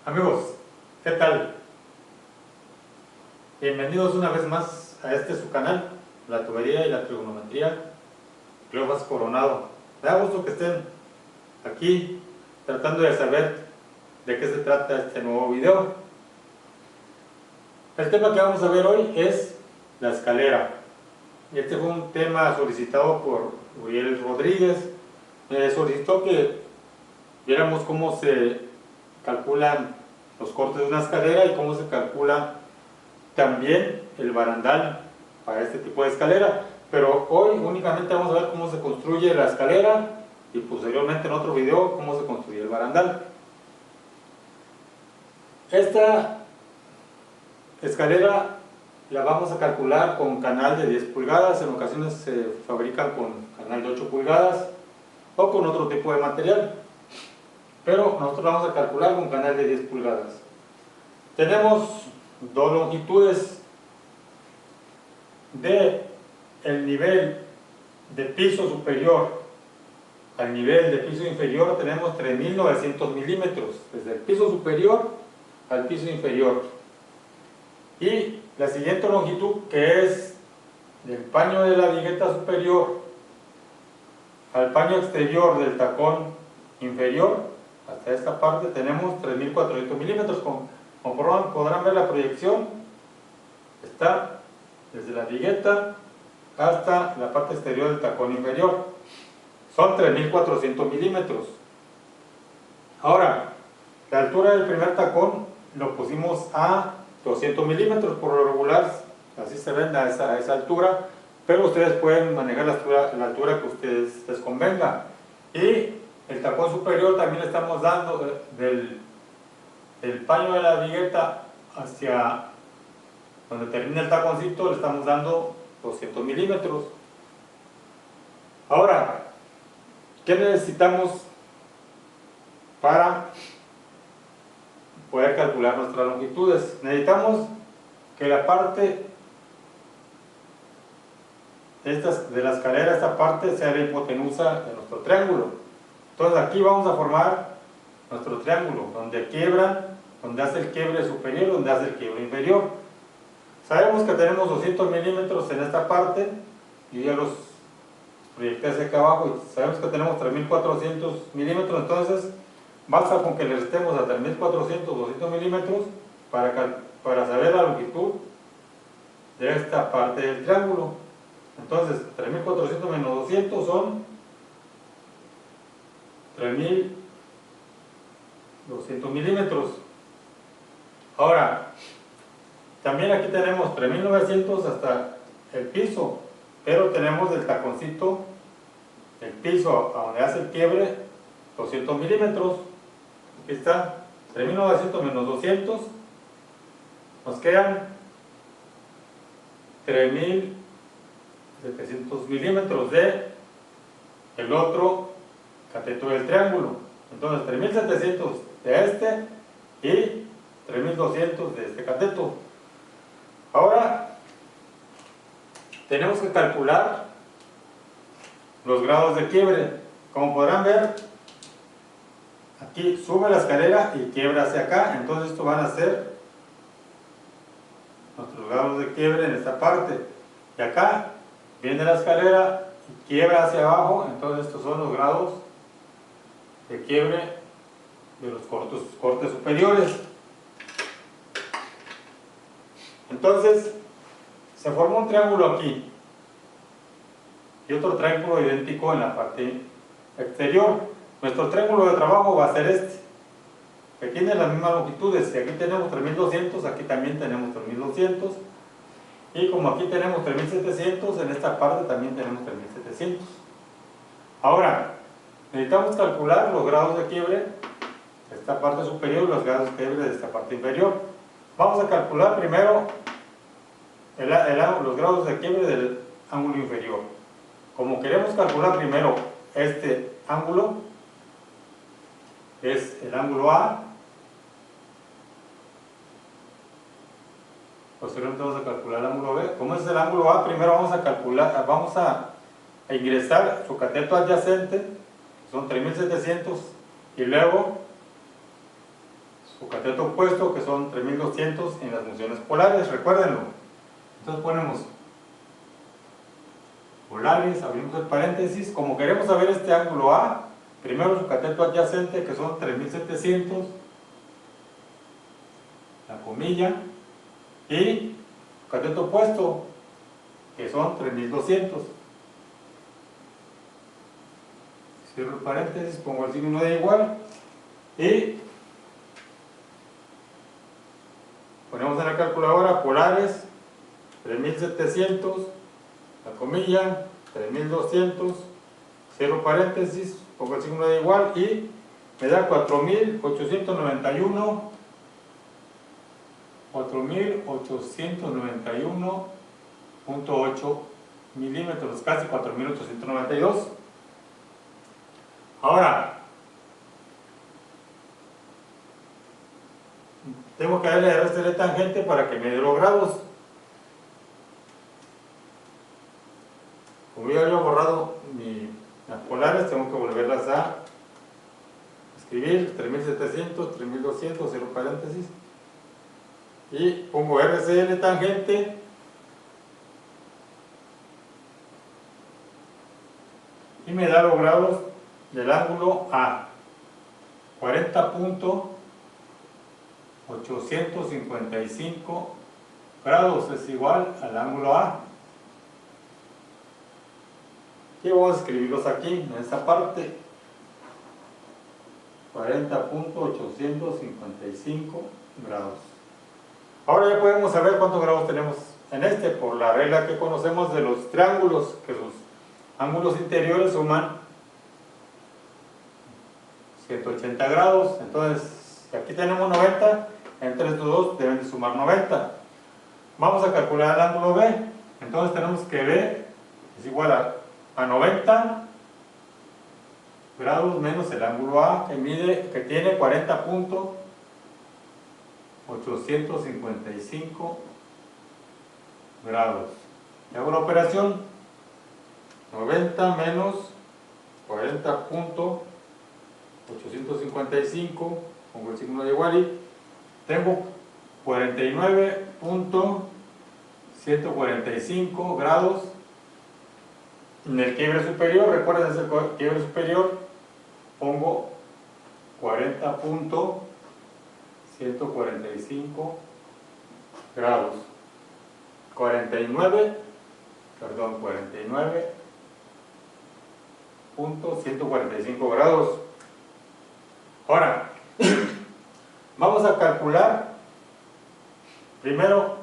Amigos, ¿qué tal? Bienvenidos una vez más a su canal, la tubería y la trigonometría, Cleofas Coronado. Me da gusto que estén aquí tratando de saber de qué se trata este nuevo video. El tema que vamos a ver hoy es la escalera. Este fue un tema solicitado por Uriel Rodríguez. Me solicitó que viéramos cómo se calculan los cortes de una escalera y cómo se calcula también el barandal para este tipo de escalera, pero hoy únicamente vamos a ver cómo se construye la escalera y posteriormente en otro video cómo se construye el barandal. Esta escalera la vamos a calcular con canal de 10 pulgadas, en ocasiones se fabrican con canal de 8 pulgadas o con otro tipo de material, pero nosotros vamos a calcular con canal de 10 pulgadas. Tenemos dos longitudes de el nivel de piso superior al nivel de piso inferior. Tenemos 3900 milímetros desde el piso superior al piso inferior, y la siguiente longitud, que es del paño de la vigueta superior al paño exterior del tacón inferior, hasta esta parte tenemos 3400 milímetros. Como podrán ver, la proyección está desde la vigueta hasta la parte exterior del tacón inferior. Son 3400 milímetros. Ahora, la altura del primer tacón lo pusimos a 200 milímetros por lo regular, así se ven a esa altura, pero ustedes pueden manejar la altura que a ustedes les convenga. Y el tacón superior también le estamos dando del paño de la vigueta hacia donde termina el taconcito, le estamos dando 200 milímetros. Ahora, ¿qué necesitamos para poder calcular nuestras longitudes? Necesitamos que la parte de la escalera, esta parte, sea la hipotenusa de nuestro triángulo. Entonces aquí vamos a formar nuestro triángulo, donde hace el quiebre superior, donde hace el quiebre inferior. Sabemos que tenemos 200 milímetros en esta parte, yo ya los proyecté hacia acá abajo, y sabemos que tenemos 3400 milímetros, entonces basta con que le restemos a 3400 200 milímetros para saber la longitud de esta parte del triángulo. Entonces 3400 menos 200 son 3200 milímetros. Ahora, también aquí tenemos 3900 hasta el piso, pero tenemos del taconcito, el piso a donde hace el quiebre, 200 milímetros. Aquí está, 3900 menos 200, nos quedan 3700 milímetros de el otro cateto del triángulo. Entonces 3700 de este y 3200 de este cateto. Ahora tenemos que calcular los grados de quiebre. Como podrán ver, aquí sube la escalera y quiebra hacia acá, entonces esto van a ser nuestros grados de quiebre en esta parte. Y acá viene la escalera y quiebra hacia abajo, entonces estos son los grados de quiebre de los cortes superiores. Entonces se forma un triángulo aquí y otro triángulo idéntico en la parte exterior. Nuestro triángulo de trabajo va a ser este, que tiene las mismas longitudes. Si aquí tenemos 3200, aquí también tenemos 3200, y como aquí tenemos 3700, en esta parte también tenemos 3700. Ahora necesitamos calcular los grados de quiebre de esta parte superior y los grados de quiebre de esta parte inferior. Vamos a calcular primero los grados de quiebre del ángulo inferior. Como queremos calcular primero este ángulo, es el ángulo A, posteriormente vamos a calcular el ángulo B. Como es el ángulo A, primero vamos a ingresar su cateto adyacente, que son 3700, y luego su cateto opuesto, que son 3200 en las funciones polares, recuérdenlo. Entonces ponemos polares, abrimos el paréntesis. Como queremos saber este ángulo A, primero su cateto adyacente, que son 3700, la comilla, y cateto opuesto, que son 3200. Cierro el paréntesis, pongo el signo de igual y ponemos en la calculadora polares 3700, la comilla 3200, cierro paréntesis, pongo el signo de igual y me da 4891.8 milímetros, casi 4892. Ahora, tengo que darle arrastre de tangente para que me dé los grados. Como ya había borrado las polares, tengo que volverlas a escribir. 3700, 3200, cierro paréntesis. Y pongo RCL tangente. Y me da los grados del ángulo A. 40.855 grados es igual al ángulo A. Y vamos a escribirlos aquí, en esta parte. 40.855 grados. Ahora ya podemos saber cuántos grados tenemos en este, por la regla que conocemos de los triángulos, que sus ángulos interiores suman 180 grados. Entonces, si aquí tenemos 90, entre estos dos deben de sumar 90. Vamos a calcular el ángulo B. Entonces tenemos que B es igual a 90 grados menos el ángulo A, que tiene 40.855 grados. Y hago la operación. 90 menos 40.855, pongo el signo de igual y tengo 49.145 grados en el quiebre superior. Recuerden, el quiebre superior, pongo 40.145 grados. 49.145 grados. Ahora, vamos a calcular primero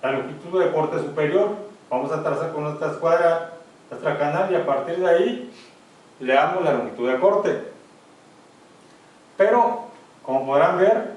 la longitud de corte superior. Vamos a trazar con nuestra escuadra nuestra canal y a partir de ahí le damos la longitud de corte. Pero, como podrán ver,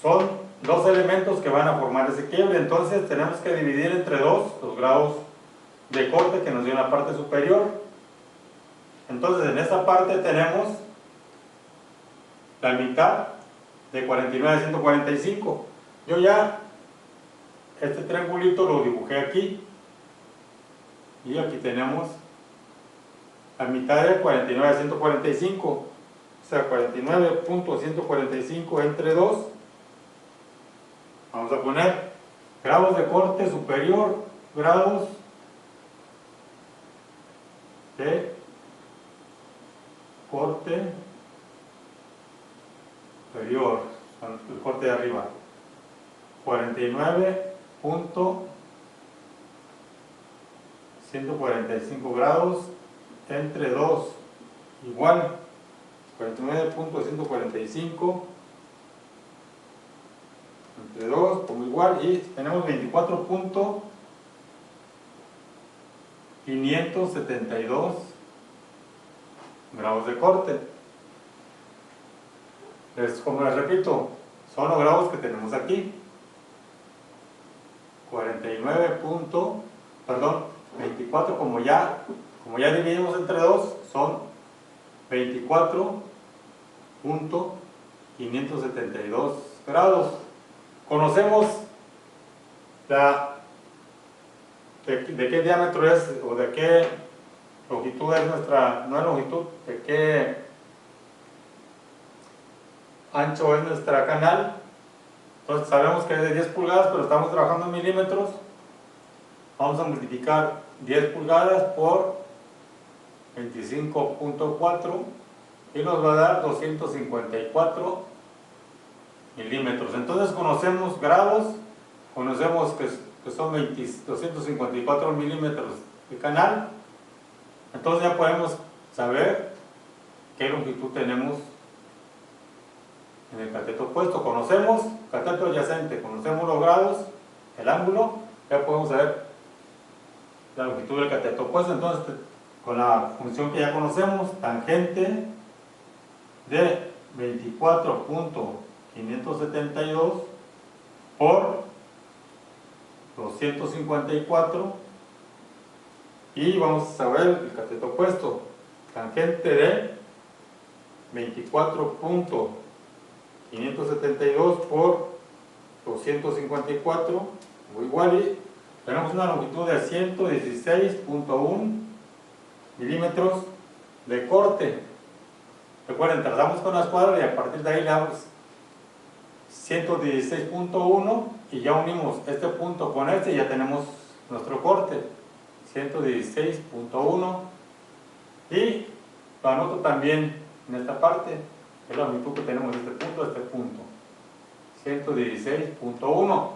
son dos elementos que van a formar ese quiebre. Entonces tenemos que dividir entre dos los grados de corte que nos dio en la parte superior. Entonces en esta parte tenemos la mitad de 49 a 145. Yo ya este triangulito lo dibujé aquí y aquí tenemos la mitad de 49 a 145, o sea 49.145 entre 2. Vamos a poner grados de corte superior, grados de corte superior, el corte de arriba, 49.145 grados entre 2, igual 49.145 entre 2, como igual, y tenemos 24.572 grados de corte. Como les repito, son los grados que tenemos aquí. 24, como ya dividimos entre 2, son 24.572 grados. Conocemos de qué diámetro es, o de qué longitud es nuestra, no es longitud, de qué ancho es nuestra canal. Entonces sabemos que es de 10 pulgadas, pero estamos trabajando en milímetros. Vamos a multiplicar 10 pulgadas por 25.4 y nos va a dar 254 milímetros. Entonces conocemos grados, conocemos que son 254 milímetros de canal. Entonces ya podemos saber qué longitud tenemos en el cateto opuesto. Conocemos cateto adyacente, conocemos los grados, el ángulo, ya podemos saber la longitud del cateto opuesto. Entonces, con la función que ya conocemos, tangente de 24.572 por 254, y vamos a saber el cateto opuesto, tangente de 24.572 por 254, igual, y tenemos una longitud de 116.1 milímetros de corte. Recuerden, trazamos con la escuadra y a partir de ahí le damos 116.1 y ya unimos este punto con este y ya tenemos nuestro corte, 116.1, y lo anoto también en esta parte, es la longitud que tenemos de este punto a este punto, 116.1.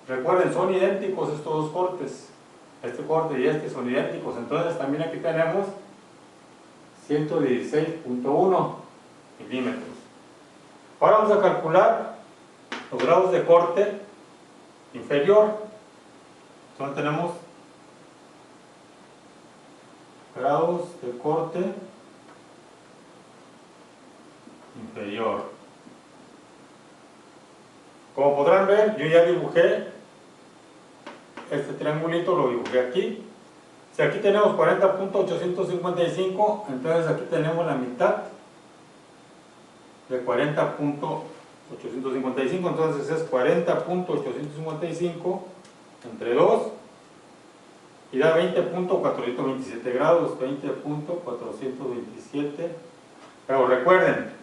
Recuerden, son idénticos estos dos cortes, este corte y este son idénticos, entonces también aquí tenemos 116.1 milímetros. Ahora vamos a calcular los grados de corte inferior. Entonces tenemos grados de corte inferior. Como podrán ver, yo ya dibujé este triangulito, lo dibujé aquí. Si aquí tenemos 40.855, entonces aquí tenemos la mitad de 40.855, entonces es 40.855 entre 2 y da 20.427 grados, 20.427. Pero recuerden,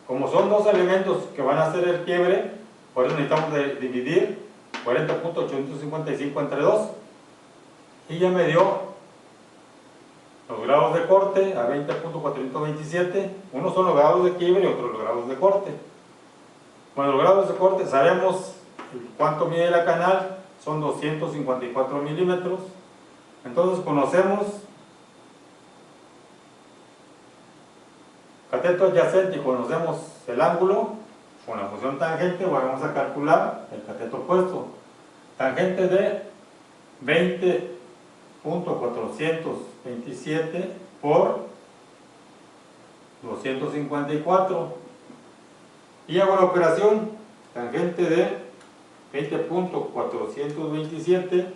como son dos elementos que van a hacer el quiebre, por eso necesitamos dividir 40.855 entre 2, y ya me dio los grados de corte a 20.427. Unos son los grados de quiebre y otros los grados de corte. Bueno, los grados de corte sabemos cuánto mide la canal, son 254 milímetros. Entonces conocemos cateto adyacente y conocemos el ángulo. Con la función tangente vamos a calcular el cateto opuesto. Tangente de 20.427 por 254, y hago la operación tangente de 20.427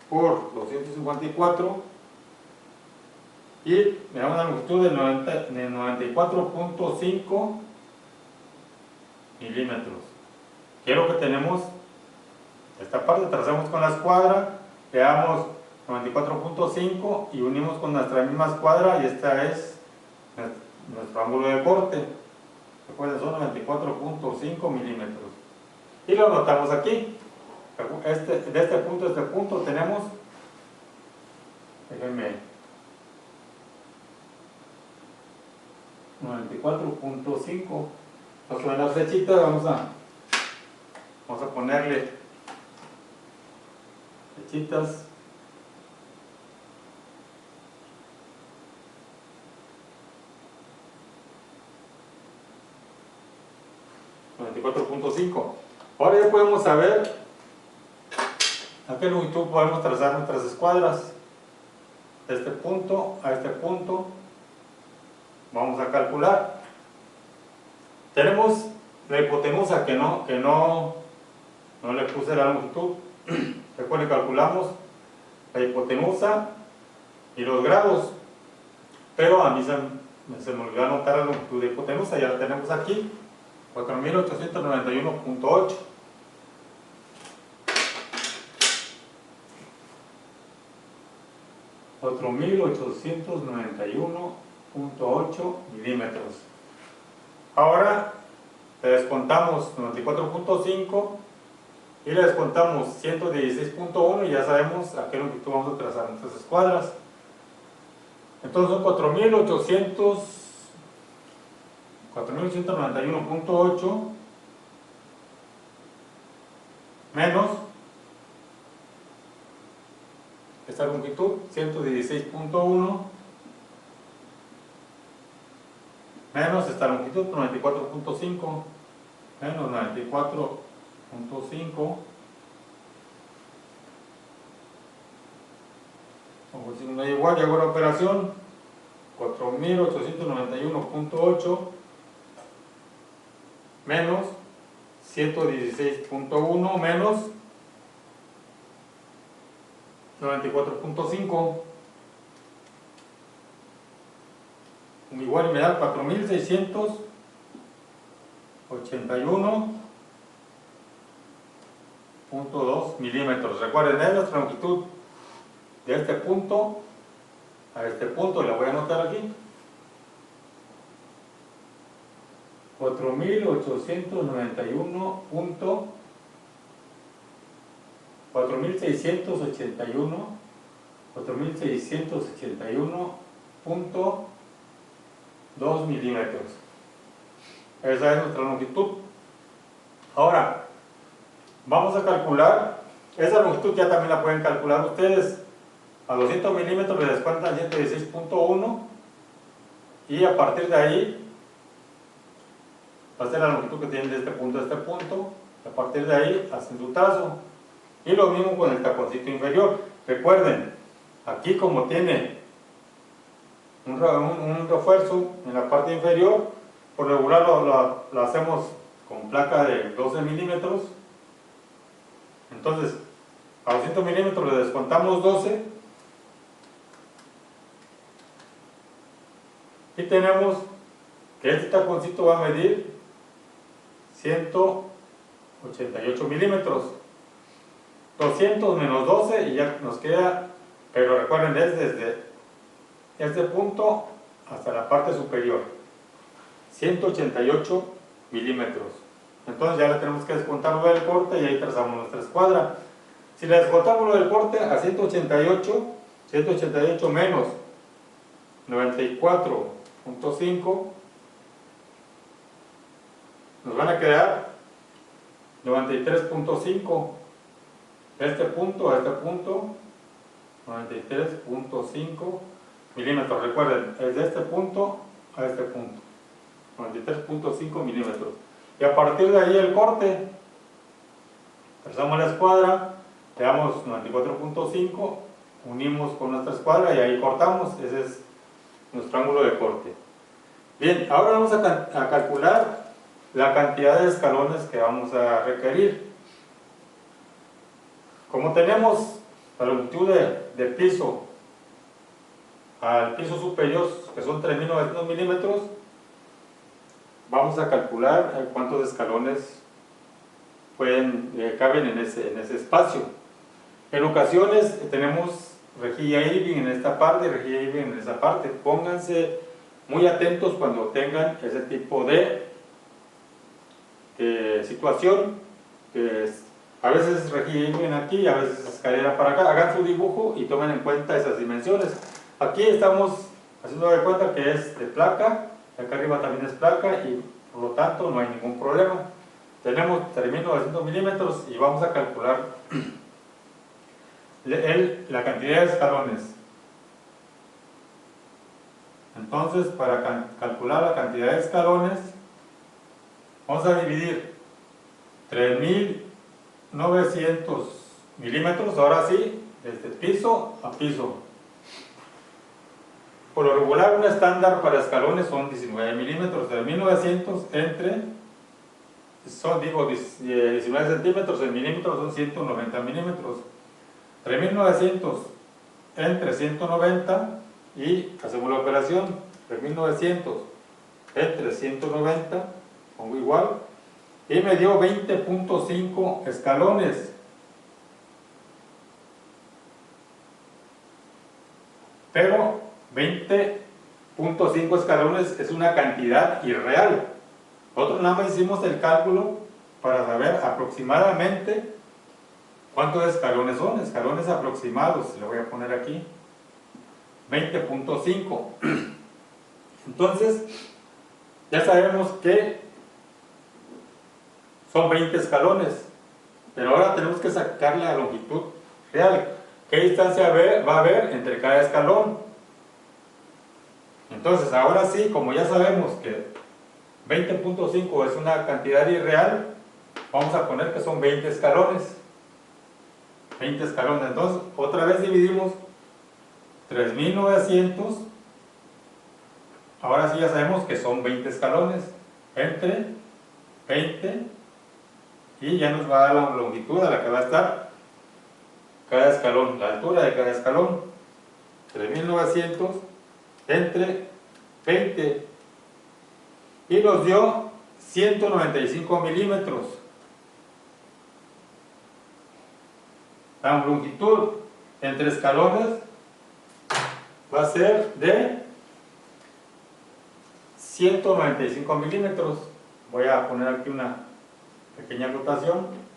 por 254 y me da una longitud de 94.5 milímetros. Quiero que tenemos esta parte, trazamos con la escuadra, le damos 94.5 y unimos con nuestra misma escuadra, y esta es nuestro ángulo de corte. Recuerden, son 94.5 milímetros. Y lo anotamos aquí. De este punto a este punto tenemos, déjenme, 94.5. Entonces en las flechitas vamos a ponerle flechitas. Ahora ya podemos saber a qué longitud podemos trazar nuestras escuadras. De este punto a este punto vamos a calcular. Tenemos la hipotenusa que no le puse la longitud. Recuerden, calculamos la hipotenusa y los grados, pero a mí se me olvidó anotar la longitud de hipotenusa. Ya la tenemos aquí, 4891.8. $4,891.8. 96.8 milímetros. Ahora le descontamos 94.5 y le descontamos 116.1 y ya sabemos a qué longitud vamos a trazar nuestras escuadras. Entonces son 4.891.8 menos esta longitud 116.1 menos esta longitud 94.5 menos 94.5, como si no es igual, y hago la operación 4.891.8 menos 116.1 menos 94.5, igual me da 4.681.2 milímetros. Recuerden, es nuestra longitud de este punto a este punto, la voy a anotar aquí. 4.681.2 milímetros. Esa es nuestra longitud. Ahora, vamos a calcular, esa longitud ya también la pueden calcular ustedes. A 200 milímetros le descuentan 116.1 y a partir de ahí va a ser la longitud que tienen de este punto a este punto. A partir de ahí hacen su trazo. Y lo mismo con el taconcito inferior. Recuerden, aquí como tiene un refuerzo en la parte inferior, por regular lo hacemos con placa de 12 milímetros. Entonces, a 200 milímetros le descontamos 12 y tenemos que este taconcito va a medir 188 milímetros. 200 menos 12 y ya nos queda, pero recuerden, es desde este punto hasta la parte superior, 188 milímetros. Entonces ya le tenemos que descontar lo del corte y ahí trazamos nuestra escuadra. Si le descontamos lo del corte a 188 menos 94.5, nos van a quedar 93.5. Este punto a este punto, 93.5 milímetros. Recuerden, es de este punto a este punto, 93.5 milímetros. Y a partir de ahí el corte, trazamos la escuadra, le damos 94.5, unimos con nuestra escuadra y ahí cortamos. Ese es nuestro ángulo de corte. Bien, ahora vamos a calcular la cantidad de escalones que vamos a requerir. Como tenemos la longitud de piso al piso superior, que son 3.900 milímetros, vamos a calcular cuántos escalones caben en ese espacio. En ocasiones tenemos rejilla Irving en esta parte y rejilla Irving en esa parte. Pónganse muy atentos cuando tengan ese tipo de situación, que a veces rejilla Irving aquí, a veces escalera para acá. Hagan su dibujo y tomen en cuenta esas dimensiones. Aquí estamos haciendo de cuenta que es de placa, acá arriba también es placa y por lo tanto no hay ningún problema. Tenemos 3.900 milímetros y vamos a calcular la cantidad de escalones. Entonces, para calcular la cantidad de escalones, vamos a dividir 3.900 milímetros, ahora sí, desde piso a piso. Por lo regular, un estándar para escalones son 19 milímetros. 3.900 entre, 19 centímetros en milímetros son 190 milímetros. 3.900 entre 190 y hacemos la operación. 3.900 entre 190, pongo igual, y me dio 20.5 escalones. Pero 20 20.5 escalones es una cantidad irreal. Nosotros nada más hicimos el cálculo para saber aproximadamente cuántos escalones son, escalones aproximados, le voy a poner aquí, 20.5. Entonces, ya sabemos que son 20 escalones, pero ahora tenemos que sacar la longitud real. ¿Qué distancia va a haber entre cada escalón? Entonces, ahora sí, como ya sabemos que 20.5 es una cantidad irreal, vamos a poner que son 20 escalones. 20 escalones. Entonces, otra vez dividimos 3.900. Ahora sí ya sabemos que son 20 escalones. Entre 20 y ya nos va a dar la longitud a la que va a estar cada escalón, la altura de cada escalón. 3.900 entre 20 y nos dio 195 milímetros. La longitud entre escalones va a ser de 195 milímetros. Voy a poner aquí una pequeña anotación.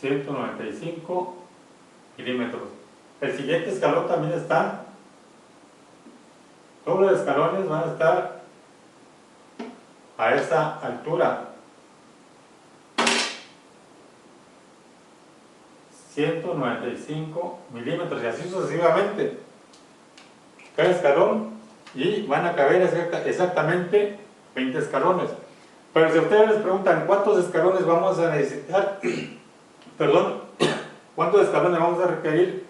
...195 milímetros. El siguiente escalón también está... Todos los escalones van a estar a esa altura. 195 milímetros y así sucesivamente. Cada escalón y van a caber exactamente 20 escalones. Pero si ustedes les preguntan cuántos escalones vamos a necesitar, perdón, cuántos escalones vamos a requerir,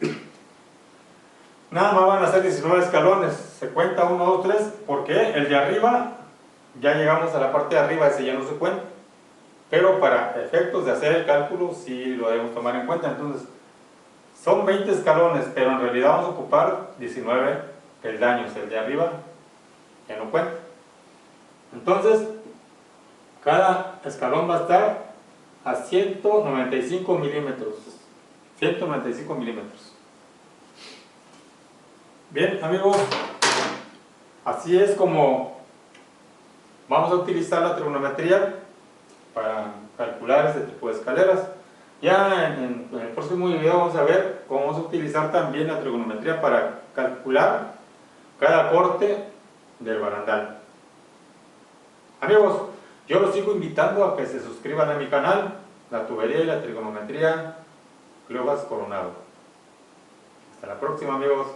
nada más van a ser 19 escalones. Se cuenta 1, 2, 3, porque el de arriba, ya llegamos a la parte de arriba, ese ya no se cuenta. Pero para efectos de hacer el cálculo, sí lo debemos tomar en cuenta. Entonces, son 20 escalones, pero en realidad vamos a ocupar 19 peldaños. El de arriba ya no cuenta. Entonces, cada escalón va a estar a 195 milímetros. 195 milímetros. Bien, amigos, así es como vamos a utilizar la trigonometría para calcular este tipo de escaleras. Ya en el próximo video vamos a ver cómo vamos a utilizar también la trigonometría para calcular cada corte del barandal. Amigos, yo los sigo invitando a que se suscriban a mi canal, La Tubería y la Trigonometría Cleofas Coronado. Hasta la próxima, amigos.